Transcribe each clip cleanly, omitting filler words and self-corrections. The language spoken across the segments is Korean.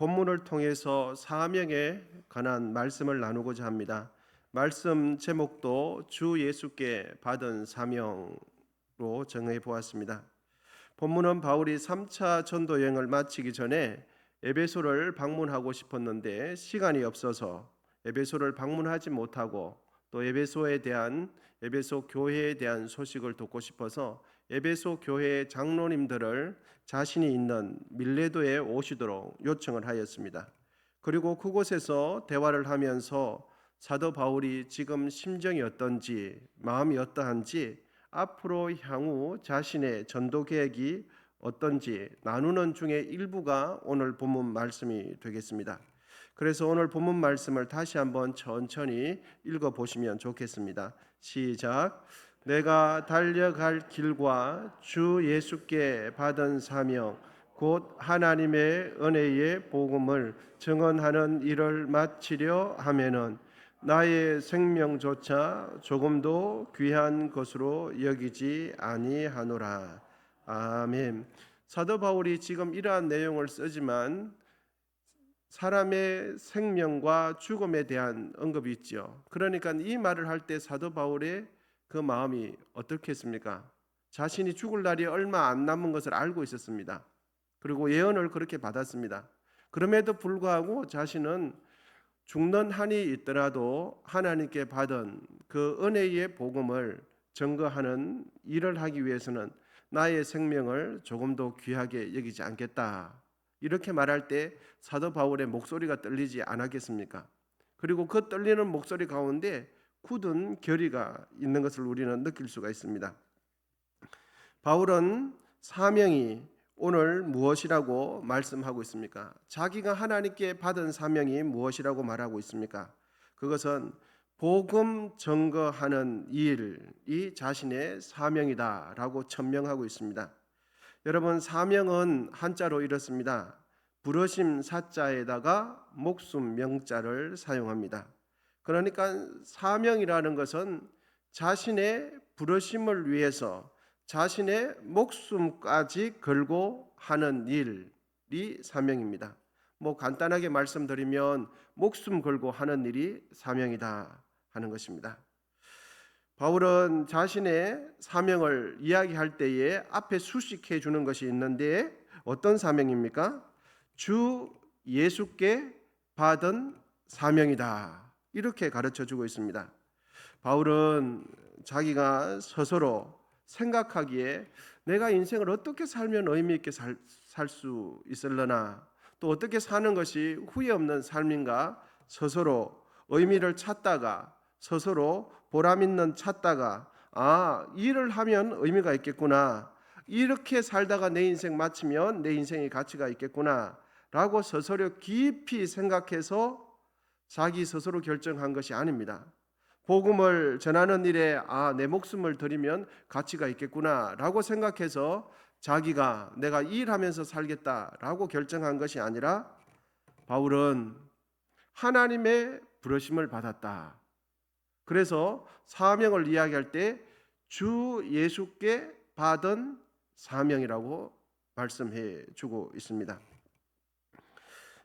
본문을 통해서 사명에 관한 말씀을 나누고자 합니다. 말씀 제목도 주 예수께 받은 사명으로 정해 보았습니다. 본문은 바울이 3차 전도 여행을 마치기 전에 에베소를 방문하고 싶었는데 시간이 없어서 에베소를 방문하지 못하고 또 에베소 교회에 대한 소식을 듣고 싶어서 에베소 교회의 장로님들을 자신이 있는 밀레도에 오시도록 요청을 하였습니다. 그리고 그곳에서 대화를 하면서 사도 바울이 지금 심정이 어떤지, 마음이 어떠한지, 앞으로 향후 자신의 전도 계획이 어떤지 나누는 중에 일부가 오늘 본문 말씀이 되겠습니다. 그래서 오늘 본문 말씀을 다시 한번 천천히 읽어 보시면 좋겠습니다. 시작. 내가 달려갈 길과 주 예수께 받은 사명 곧 하나님의 은혜의 복음을 증언하는 일을 마치려 하면은 나의 생명조차 조금도 귀한 것으로 여기지 아니하노라. 아멘. 사도 바울이 지금 이러한 내용을 쓰지만 사람의 생명과 죽음에 대한 언급이 있죠. 그러니까 이 말을 할 때 사도 바울의 그 마음이 어떻겠습니까? 자신이 죽을 날이 얼마 안 남은 것을 알고 있었습니다. 그리고 예언을 그렇게 받았습니다. 그럼에도 불구하고 자신은 죽는 한이 있더라도 하나님께 받은 그 은혜의 복음을 증거하는 일을 하기 위해서는 나의 생명을 조금도 귀하게 여기지 않겠다. 이렇게 말할 때 사도 바울의 목소리가 떨리지 않았겠습니까? 그리고 그 떨리는 목소리 가운데 굳은 결의가 있는 것을 우리는 느낄 수가 있습니다. 바울은 사명이 오늘 무엇이라고 말씀하고 있습니까? 자기가 하나님께 받은 사명이 무엇이라고 말하고 있습니까? 그것은 복음 증거하는 일이 자신의 사명이다라고 천명하고 있습니다. 여러분, 사명은 한자로 이렇습니다. 부르심 사자에다가 목숨 명자를 사용합니다. 그러니까 사명이라는 것은 자신의 부르심을 위해서 자신의 목숨까지 걸고 하는 일이 사명입니다. 간단하게 말씀드리면 목숨 걸고 하는 일이 사명이다 하는 것입니다. 바울은 자신의 사명을 이야기할 때에 앞에 수식해 주는 것이 있는데 어떤 사명입니까? 주 예수께 받은 사명이다. 이렇게 가르쳐 주고 있습니다. 바울은 자기가 스스로 생각하기에 내가 인생을 어떻게 살면 의미 있게 살 수 있을려나, 또 어떻게 사는 것이 후회 없는 삶인가 스스로 의미를 찾다가 스스로 보람 있는 찾다가 일을 하면 의미가 있겠구나, 이렇게 살다가 내 인생 마치면 내 인생의 가치가 있겠구나 라고 스스로 깊이 생각해서 자기 스스로 결정한 것이 아닙니다. 복음을 전하는 일에 내 목숨을 드리면 가치가 있겠구나 라고 생각해서 자기가 내가 일하면서 살겠다라고 결정한 것이 아니라 바울은 하나님의 부르심을 받았다. 그래서 사명을 이야기할 때 주 예수께 받은 사명이라고 말씀해 주고 있습니다.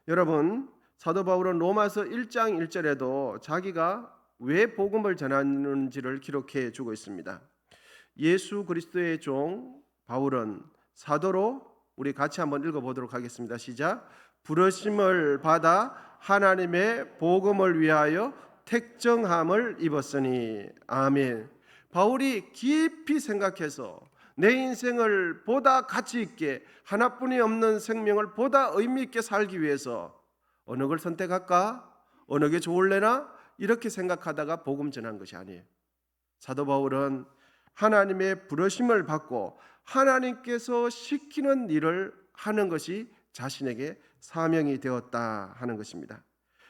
여러분, 사도 바울은 로마서 1장 1절에도 자기가 왜 복음을 전하는지를 기록해 주고 있습니다. 예수 그리스도의 종 바울은 사도로, 우리 같이 한번 읽어보도록 하겠습니다. 시작. 부르심을 받아 하나님의 복음을 위하여 택정함을 입었으니. 아멘. 바울이 깊이 생각해서 내 인생을 보다 가치 있게, 하나뿐이 없는 생명을 보다 의미 있게 살기 위해서 어느 걸 선택할까? 어느 게 좋을래나? 이렇게 생각하다가 복음 전한 것이 아니에요. 사도 바울은 하나님의 부르심을 받고 하나님께서 시키는 일을 하는 것이 자신에게 사명이 되었다 하는 것입니다.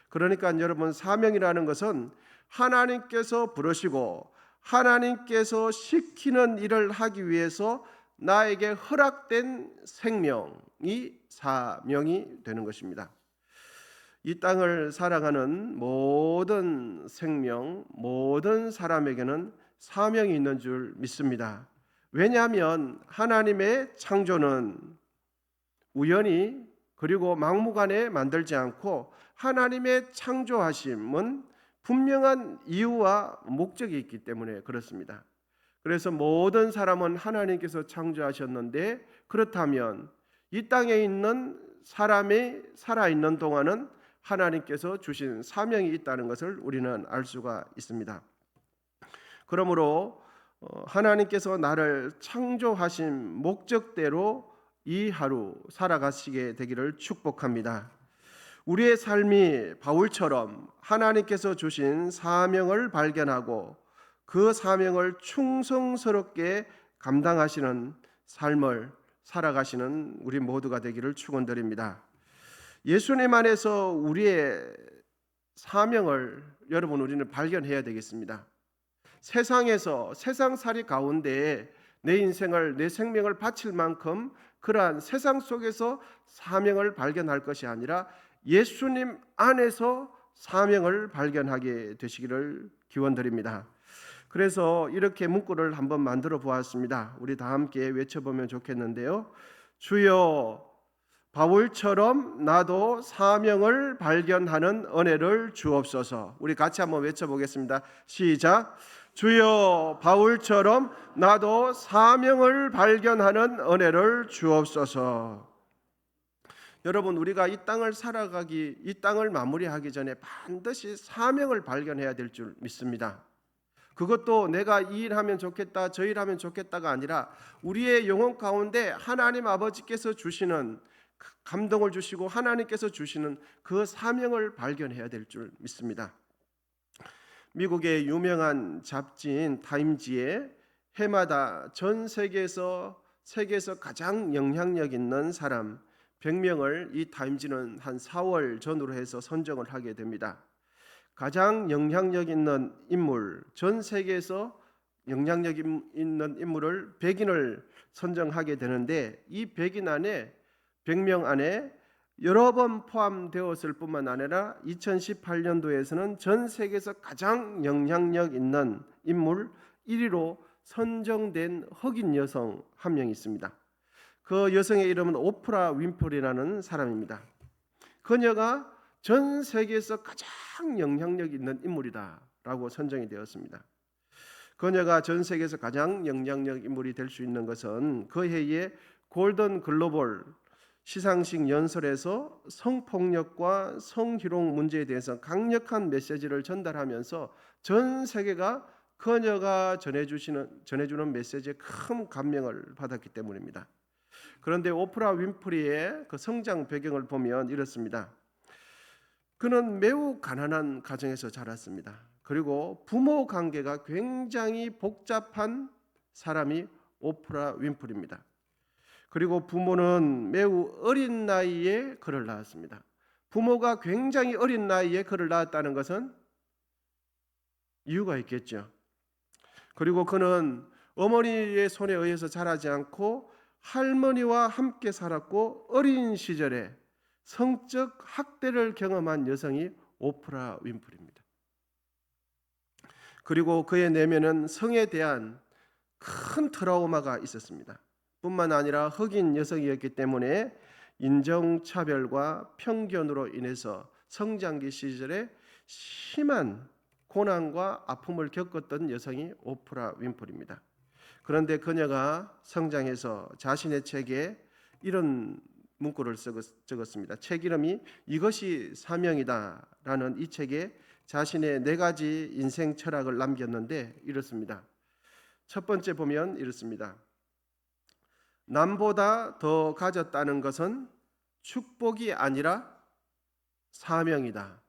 그러니까 여러분, 사명이라는 것은 하나님께서 부르시고 하나님께서 시키는 일을 하기 위해서 나에게 허락된 생명이 사명이 되는 것입니다. 이 땅을 살아가는 모든 생명, 모든 사람에게는 사명이 있는 줄 믿습니다. 왜냐하면 하나님의 창조는 우연히 그리고 막무가내 만들지 않고 하나님의 창조하심은 분명한 이유와 목적이 있기 때문에 그렇습니다. 그래서 모든 사람은 하나님께서 창조하셨는데, 그렇다면 이 땅에 있는 사람이 살아있는 동안은 하나님께서 주신 사명이 있다는 것을 우리는 알 수가 있습니다. 그러므로 하나님께서 나를 창조하신 목적대로 이 하루 살아가시게 되기를 축복합니다. 우리의 삶이 바울처럼 하나님께서 주신 사명을 발견하고 그 사명을 충성스럽게 감당하시는 삶을 살아가시는 우리 모두가 되기를 축원드립니다. 예수님 안에서 우리의 사명을 여러분 우리는 발견해야 되겠습니다. 세상에서 세상살이 가운데 내 인생을 내 생명을 바칠 만큼 그러한 세상 속에서 사명을 발견할 것이 아니라 예수님 안에서 사명을 발견하게 되시기를 기원드립니다. 그래서 이렇게 문구를 한번 만들어 보았습니다. 우리 다 함께 외쳐보면 좋겠는데요. 주여, 바울처럼 나도 사명을 발견하는 은혜를 주옵소서. 우리 같이 한번 외쳐보겠습니다. 시작. 주여, 바울처럼 나도 사명을 발견하는 은혜를 주옵소서. 여러분, 우리가 이 땅을 살아가기, 이 땅을 마무리하기 전에 반드시 사명을 발견해야 될 줄 믿습니다. 그것도 내가 이 일하면 좋겠다, 저 일하면 좋겠다가 아니라 우리의 영혼 가운데 하나님 아버지께서 주시는 감동을 주시고 하나님께서 주시는 그 사명을 발견해야 될 줄 믿습니다. 미국의 유명한 잡지인 타임지에 해마다 전 세계에서 가장 영향력 있는 사람 100명을 이 타임지는 한 4월 전후로 해서 선정을 하게 됩니다. 가장 영향력 있는 인물, 전 세계에서 영향력 있는 인물을 100인을 선정하게 되는데, 이 100명 안에 여러 번 포함되었을 뿐만 아니라 2018년도에서는 전 세계에서 가장 영향력 있는 인물 1위로 선정된 흑인 여성 한 명 있습니다. 그 여성의 이름은 오프라 윈프리라는 사람입니다. 그녀가 전 세계에서 가장 영향력 있는 인물이다라고 선정이 되었습니다. 그녀가 전 세계에서 가장 영향력 인물이 될 수 있는 것은 그 해에 골든 글로벌 시상식 연설에서 성폭력과 성희롱 문제에 대해서 강력한 메시지를 전달하면서 전 세계가 그녀가 전해주는 메시지에 큰 감명을 받았기 때문입니다. 그런데 오프라 윈프리의 그 성장 배경을 보면 이렇습니다. 그는 매우 가난한 가정에서 자랐습니다. 그리고 부모 관계가 굉장히 복잡한 사람이 오프라 윈프리입니다. 그리고 부모는 매우 어린 나이에 그를 낳았습니다. 부모가 굉장히 어린 나이에 그를 낳았다는 것은 이유가 있겠죠. 그리고 그는 어머니의 손에 의해서 자라지 않고 할머니와 함께 살았고 어린 시절에 성적 학대를 경험한 여성이 오프라 윈프리입니다. 그리고 그의 내면은 성에 대한 큰 트라우마가 있었습니다. 뿐만 아니라 흑인 여성이었기 때문에 인종차별과 편견으로 인해서 성장기 시절에 심한 고난과 아픔을 겪었던 여성이 오프라 윈프리입니다. 그런데 그녀가 성장해서 자신의 책에 이런 문구를 적었습니다. 책 이름이 이것이 사명이다라는 이 책에 자신의 4가지 인생 철학을 남겼는데 이렇습니다. 첫 번째 보면 이렇습니다. 남보다 더 가졌다는 것은 축복이 아니라 사명이다.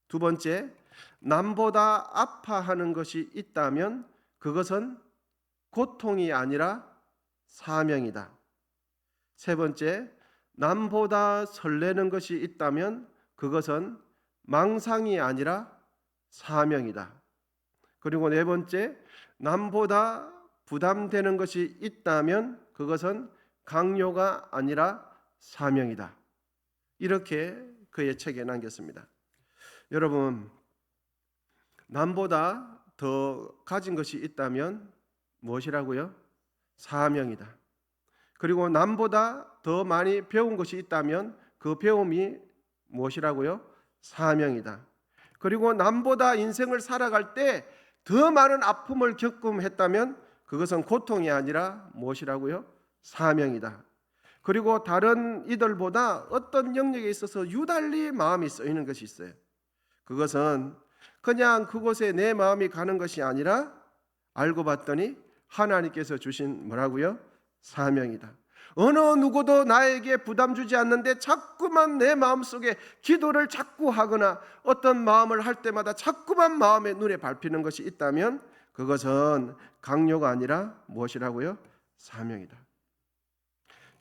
두 번째, 남보다 아파하는 것이 있다면 그것은 고통이 아니라 사명이다. 세 번째, 남보다 설레는 것이 있다면 그것은 망상이 아니라 사명이다. 그리고 네 번째, 남보다 부담되는 것이 있다면 그것은 강요가 아니라 사명이다. 이렇게 그의 책에 남겼습니다. 여러분, 남보다 더 가진 것이 있다면 무엇이라고요? 사명이다. 그리고 남보다 더 많이 배운 것이 있다면 그 배움이 무엇이라고요? 사명이다. 그리고 남보다 인생을 살아갈 때 더 많은 아픔을 겪음했다면 그것은 고통이 아니라 무엇이라고요? 사명이다. 그리고 다른 이들보다 어떤 영역에 있어서 유달리 마음이 쓰이는 것이 있어요. 그것은 그냥 그곳에 내 마음이 가는 것이 아니라 알고 봤더니 하나님께서 주신 뭐라고요? 사명이다. 어느 누구도 나에게 부담 주지 않는데 자꾸만 내 마음속에 기도를 자꾸 하거나 어떤 마음을 할 때마다 자꾸만 마음의 눈에 밟히는 것이 있다면 그것은 강요가 아니라 무엇이라고요? 사명이다.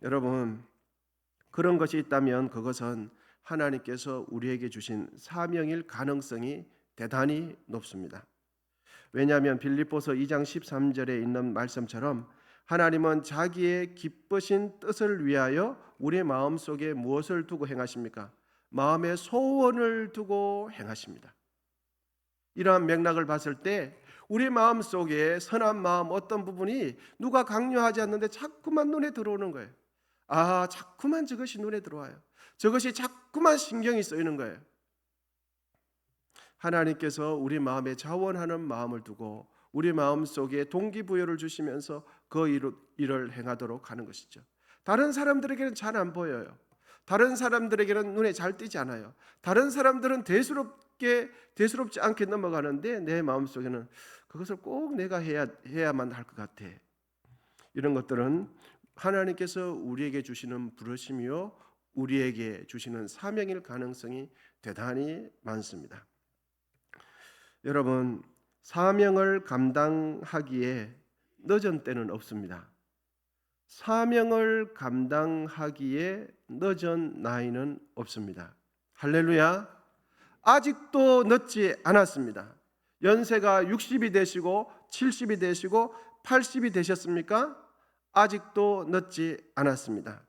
여러분, 그런 것이 있다면 그것은 하나님께서 우리에게 주신 사명일 가능성이 대단히 높습니다. 왜냐하면 빌립보서 2장 13절에 있는 말씀처럼 하나님은 자기의 기쁘신 뜻을 위하여 우리 마음속에 무엇을 두고 행하십니까? 마음의 소원을 두고 행하십니다. 이러한 맥락을 봤을 때 우리 마음속에 선한 마음 어떤 부분이 누가 강요하지 않는데 자꾸만 눈에 들어오는 거예요. 자꾸만 저것이 눈에 들어와요. 저것이 자꾸만 신경이 쓰이는 거예요. 하나님께서 우리 마음에 자원하는 마음을 두고 우리 마음속에 동기부여를 주시면서 그 일을 행하도록 하는 것이죠. 다른 사람들에게는 잘 안 보여요. 다른 사람들에게는 눈에 잘 띄지 않아요. 다른 사람들은 대수롭지 않게 넘어가는데 내 마음속에는 그것을 꼭 내가 해야만 할 것 같아. 이런 것들은 하나님께서 우리에게 주시는 부르심이요 우리에게 주시는 사명일 가능성이 대단히 많습니다. 여러분, 사명을 감당하기에 늦은 때는 없습니다. 사명을 감당하기에 늦은 나이는 없습니다. 할렐루야. 아직도 늦지 않았습니다. 연세가 60이 되시고 70이 되시고 80이 되셨습니까? 아직도 늦지 않았습니다.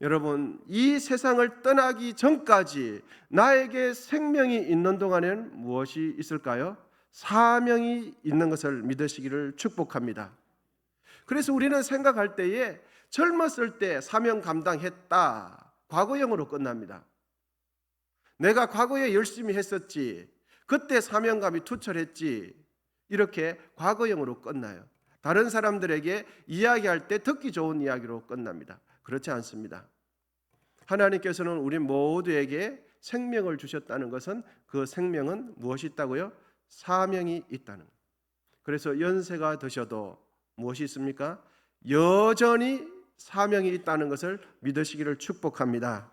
여러분, 이 세상을 떠나기 전까지 나에게 생명이 있는 동안에는 무엇이 있을까요? 사명이 있는 것을 믿으시기를 축복합니다. 그래서 우리는 생각할 때에 젊었을 때 사명 감당했다, 과거형으로 끝납니다. 내가 과거에 열심히 했었지, 그때 사명감이 투철했지, 이렇게 과거형으로 끝나요. 다른 사람들에게 이야기할 때 듣기 좋은 이야기로 끝납니다. 그렇지 않습니다. 하나님께서는 우리 모두에게 생명을 주셨다는 것은 그 생명은 무엇이 있다고요? 사명이 있다는 거예요. 그래서 연세가 드셔도 무엇이 있습니까? 여전히 사명이 있다는 것을 믿으시기를 축복합니다.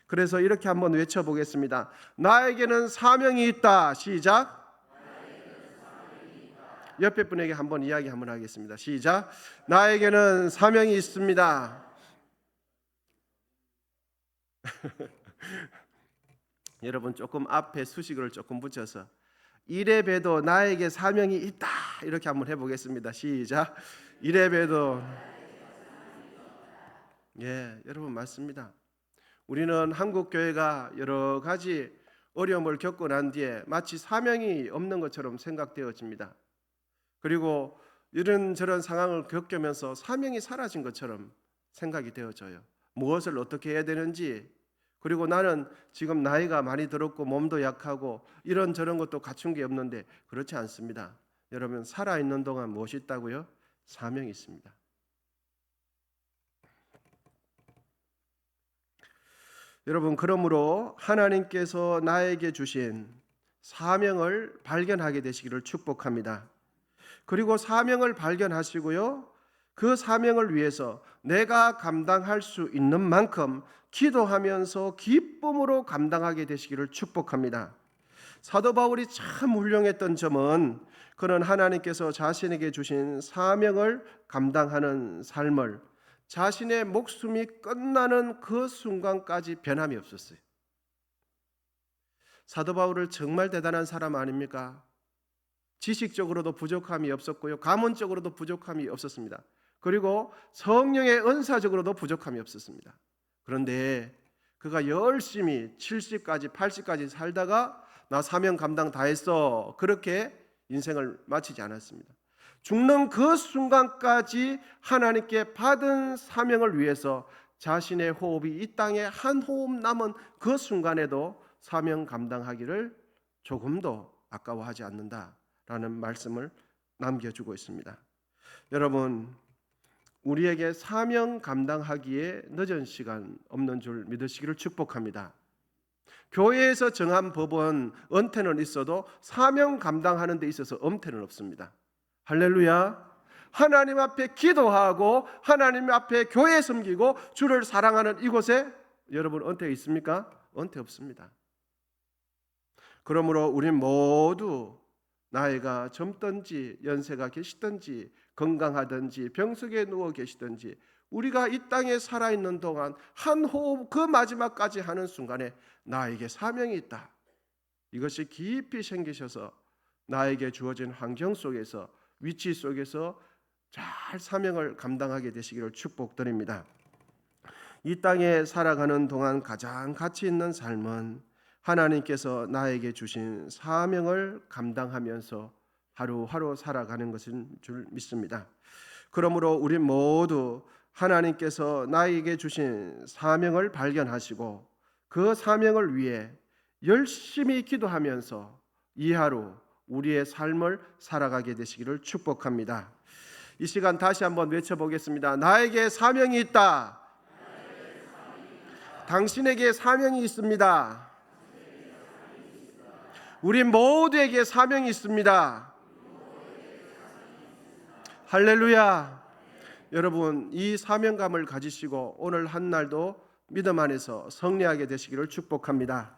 그래서 이렇게 한번 외쳐보겠습니다. 나에게는 사명이 있다. 시작. 옆에 분에게 한번 이야기 한번 하겠습니다. 시작. 나에게는 사명이 있습니다. 여러분, 조금 앞에 수식어를 조금 붙여서 이래 봬도 나에게 사명이 있다, 이렇게 한번 해보겠습니다. 시작. 이래 봬도. 여러분, 맞습니다. 우리는 한국 교회가 여러 가지 어려움을 겪고 난 뒤에 마치 사명이 없는 것처럼 생각되어집니다. 그리고 이런저런 상황을 겪으면서 사명이 사라진 것처럼 생각이 되어져요. 무엇을 어떻게 해야 되는지, 그리고 나는 지금 나이가 많이 들었고 몸도 약하고 이런저런 것도 갖춘 게 없는데, 그렇지 않습니다. 여러분, 살아있는 동안 무엇이 있다고요? 사명이 있습니다. 여러분, 그러므로 하나님께서 나에게 주신 사명을 발견하게 되시기를 축복합니다. 그리고 사명을 발견하시고요, 그 사명을 위해서 내가 감당할 수 있는 만큼 기도하면서 기쁨으로 감당하게 되시기를 축복합니다. 사도 바울이 참 훌륭했던 점은 그는 하나님께서 자신에게 주신 사명을 감당하는 삶을 자신의 목숨이 끝나는 그 순간까지 변함이 없었어요. 사도 바울을 정말 대단한 사람 아닙니까? 지식적으로도 부족함이 없었고요, 가문적으로도 부족함이 없었습니다. 그리고 성령의 은사적으로도 부족함이 없었습니다. 그런데 그가 열심히 70까지 80까지 살다가 나 사명 감당 다 했어, 그렇게 인생을 마치지 않았습니다. 죽는 그 순간까지 하나님께 받은 사명을 위해서 자신의 호흡이 이 땅에 한 호흡 남은 그 순간에도 사명 감당하기를 조금도 아까워하지 않는다라는 말씀을 남겨주고 있습니다. 여러분, 우리에게 사명 감당하기에 늦은 시간 없는 줄 믿으시기를 축복합니다. 교회에서 정한 법은 은퇴는 있어도 사명 감당하는 데 있어서 은퇴는 없습니다. 할렐루야. 하나님 앞에 기도하고 하나님 앞에 교회 섬기고 주를 사랑하는 이곳에 여러분 은퇴 있습니까? 은퇴 없습니다. 그러므로 우리 모두 나이가 젊든지 연세가 계시든지 건강하든지 병석에 누워 계시든지 우리가 이 땅에 살아있는 동안 한 호흡 그 마지막까지 하는 순간에 나에게 사명이 있다. 이것이 깊이 생기셔서 나에게 주어진 환경 속에서 위치 속에서 잘 사명을 감당하게 되시기를 축복드립니다. 이 땅에 살아가는 동안 가장 가치 있는 삶은 하나님께서 나에게 주신 사명을 감당하면서 하루하루 살아가는 것인 줄 믿습니다. 그러므로 우리 모두 하나님께서 나에게 주신 사명을 발견하시고 그 사명을 위해 열심히 기도하면서 이 하루 우리의 삶을 살아가게 되시기를 축복합니다. 이 시간 다시 한번 외쳐보겠습니다. 나에게 사명이 있다. 당신에게 사명이 있습니다. 우리 모두에게 사명이 있습니다. 할렐루야. 여러분, 이 사명감을 가지시고 오늘 한 날도 믿음 안에서 승리하게 되시기를 축복합니다.